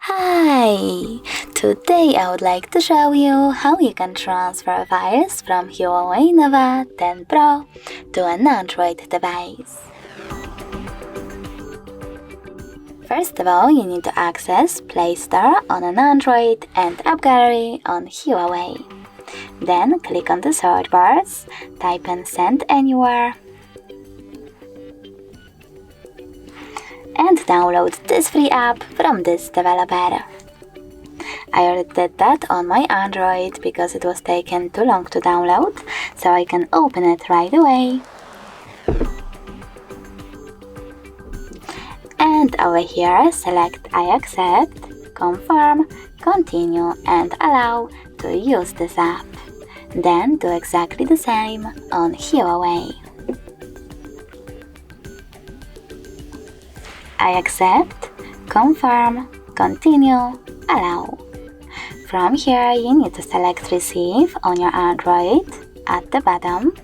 Hi! Today I would like to show you how you can transfer files from HUAWEI Nova 10 Pro to an Android device. First of all, you need to access Play Store on an Android and App Gallery on HUAWEI. Then click on the search bars, type in Send Anywhere, and download this free app from this developer. I already did that on my Android because it was taken too long to download, so I can open it right away. And over here, select I accept, confirm, continue and allow to use this app. Then do exactly the same on HUAWEI. I accept, confirm, continue, allow. From here, you need to select Receive on your Android at the bottom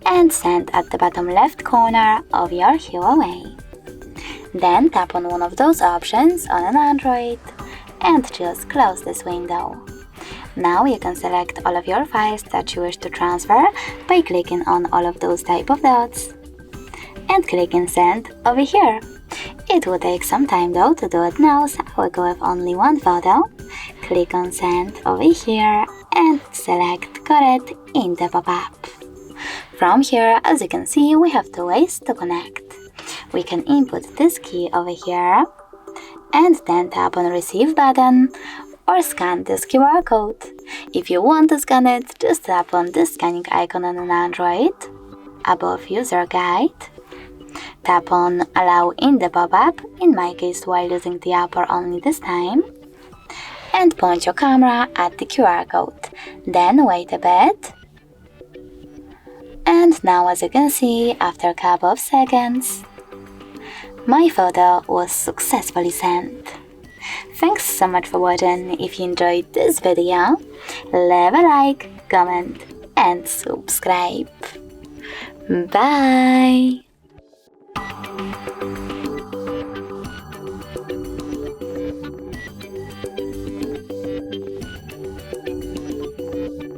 and Send at the bottom left corner of your HUAWEI. Then tap on one of those options on an Android and just close this window. Now you can select all of your files that you wish to transfer by clicking on all of those type of dots and clicking Send over here. It will take some time though to do it now, so I will go with only one photo. Click on Send over here and select Got it in the pop-up. From here, as you can see, we have two ways to connect. We can input this key over here and then tap on Receive button or scan this QR code. If you want to scan it, just tap on this scanning icon on an Android above User Guide. Tap on Allow in the pop-up, in my case while using the app or only this time, and point your camera at the QR code. Then wait a bit. And now, as you can see, after a couple of seconds, my photo was successfully sent. Thanks so much for watching. If you enjoyed this video, leave a like, comment and subscribe. Bye!